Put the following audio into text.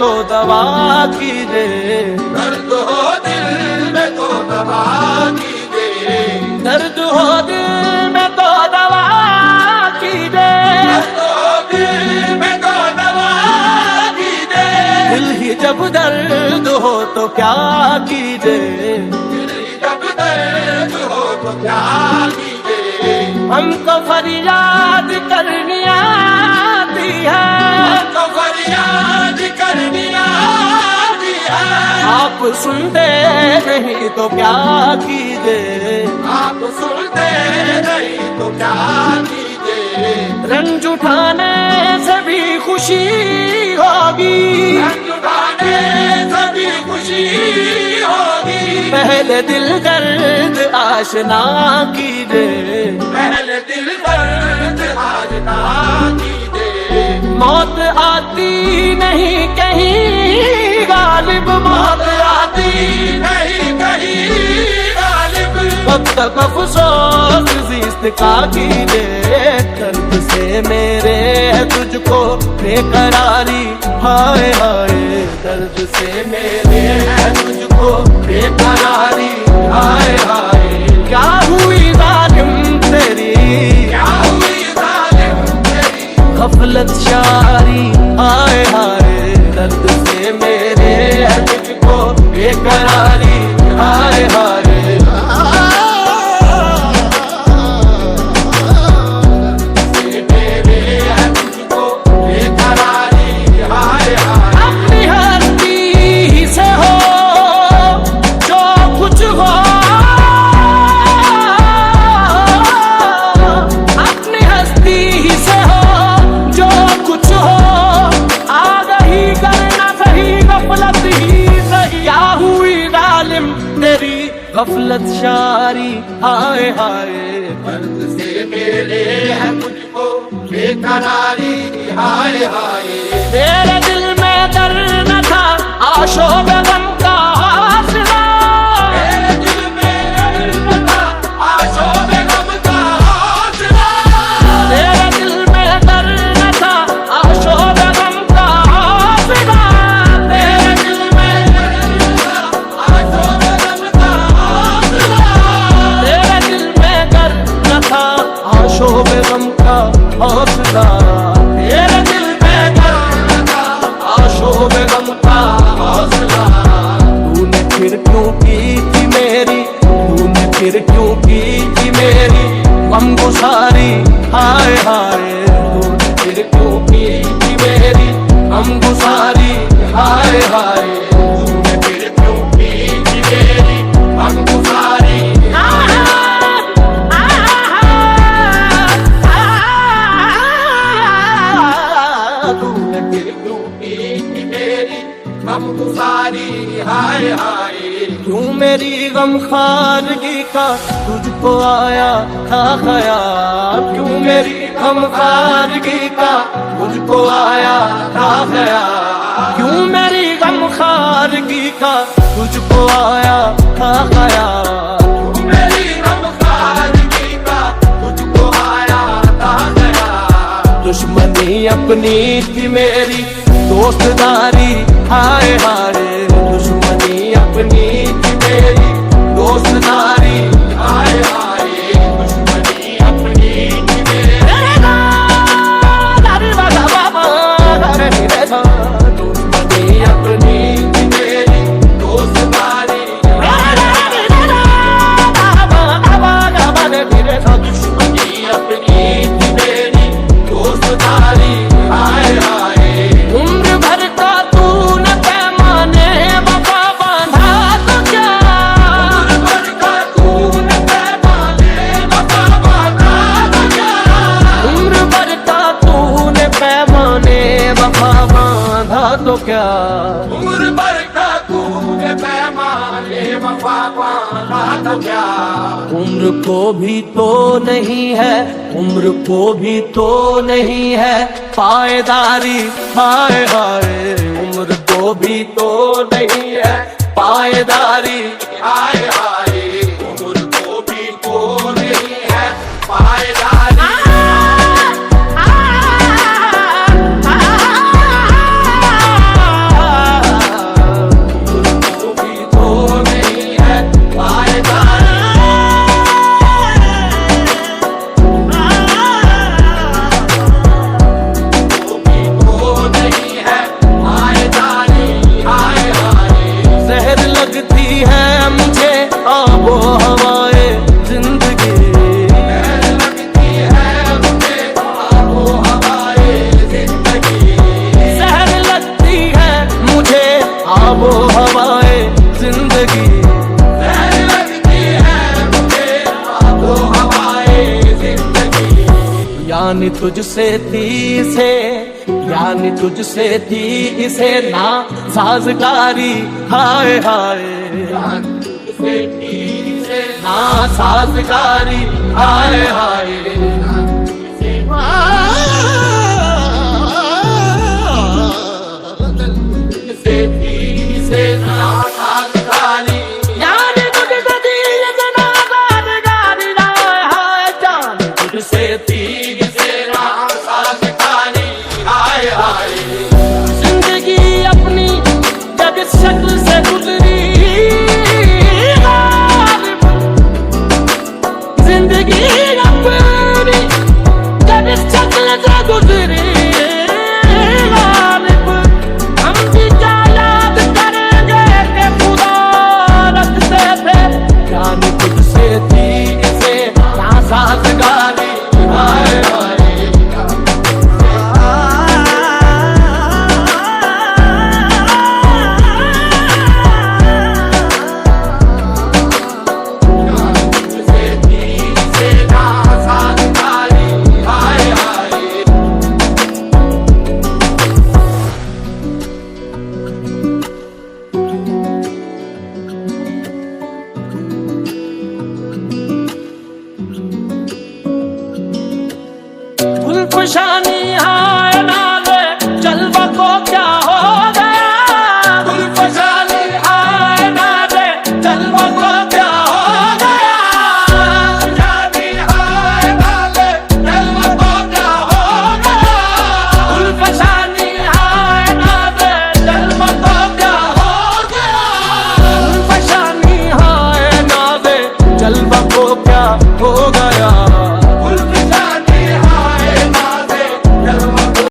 तो दवा कीजिए, दर्द हो दिल में तो दवा कीजिए, दर्द हो दिल में तो दवा कीजिए, दर्द हो दिल में तो दवा कीजिए, दिल ही जब दर्द हो तो क्या कीजिए, दिल ही जब दर्द हो तो क्या कीजिए, हमको फरियाद करनी आती है, हमको फरियाद करनी आती है, आप सुनते नहीं तो क्या कीजिए, आप सुनते नहीं तो क्या कीजिए, रंज उठाने से भी खुशी होगी, रंग उठाने से भी खुशी होगी, पहले दिल दर्द आशना कीजिए, पहले दिल दर्द आशना कीजिए, मौत आती नहीं कहीं गालिब, मौत आती नहीं कहीं गालिब, कब तक अफसोस जिस्त का कीजिए, दर्द से मेरे है तुझको बेकरारी, हाय हाय दर्द से मेरे है तुझको बेकरारी, हाय हाय क्या हुई जालिम तेरी, क्या हुई जालिम तेरी, गफलत शारी, हाय हाय दर्द से मेरे है तुझको बेकरारी, हाय हाय से मेरे है तुझको बेकरारी, हाय हाय, अपनी हस्ती से हो जो कुछ हो, अपनी हस्ती से हो जो कुछ हो, आगाही करना सही गफलत ही सही, क्या हुई जालिम तेरी गफलत शारी, हाय हाय दर्द से मेरे है तुझको बेकरारी, हाय हाय, तेरे दिल में दर्द न था आशो बेगम का हौसला, तेरे दिल में दर्द था आशो बेगम का हौसला, तेरे दिल में दर्द न था आशो बेगम का हौसला, तेरे दिल में दर्द था आशो बेगम का हौसला, तेरे दिल में दर्द न था आशो बेगम का हौसला, तेरे दिल में दर्द था आशो बेगम का हौसला, तूने फिर क्यों की थी मेरी, तूने फिर क्यों की थी मेरी गमगुसारी, हाय हाय तूने फिर क्यों की थी मेरी गमगुसारी, हाय हाय तूने फिर क्यों की थी मेरी गमगुसारी, तूने फिर क्यों की थी मेरी गमगुसारी, हाय हाय, क्यों मेरी गमखारगी का तुझको आया था ख्याल, क्यों मेरी गमखारगी का तुझको आया था ख्याल, क्यों मेरी गमखारगी का तुझको आया था ख्याल, मेरी गमखारगी का तुझको आया था ख्याल, दुश्मनी अपनी थी मेरी दोस्तदारी, हाय हाय दुश्मनी अपनी थी मेरी दोस्तदारी, हाय हाय, दुश्मनी अपनी थी मेरी, दुश्मनी अपनी थी मेरी दोस्तदारी, दुश्मनी अपनी थी मेरी दोस्तदारी, हाय हाय, उम्र भर का तूने पैमाने वफा बांधा तो क्या, उम्र भर का तूने पैमाने वफा बांधा तो क्या, उम्र भर का तूने पैमाने वफा बांधा तो क्या, उम्र भर का तूने पैमाने वफा बांधा तो क्या, उम्र को भी तो नहीं है, उम्र को भी तो नहीं है पायदारी, हाय हाय उम्र को भी तो नहीं है पायदारी, हाय हाय, उम्र को भी तो नहीं है पायदारी, यानी तुझसे थी इसे, यानी तुझसे थी इसे ना साजगारी, हाय हाय तुझसे थी इसे ना साजगारी, हाय हाय तुझसे थी इसे ना साजगारी, यानी तुझसे थी इसे ना साजगारी, हाय हाय जान तुझसे थी इसे ना साजगारी, हाय हाय जिंदगी अपनी जब इस शक्ल से गुजरी, जिंदगी अपनी जब इस शक्ल से गुजरी, हम भी क्या याद करेंगे कि खुदा रखते थे, यानी तुझसे थी इसे ना साजगारी, हाय हाय तुझसे थी इसे ना साजगारी, हाय हाय गुलफशानी हाय नाले जलवा को क्या हो गया, गुलफशानी हाय नाले जलवा को क्या हो गया, जानी हाय नाले जलवा को क्या हो गया, गुलफशानी हाय नाले जलवा को क्या हो गया, गुलफशानी हाय नाले जलवा को क्या हो गया।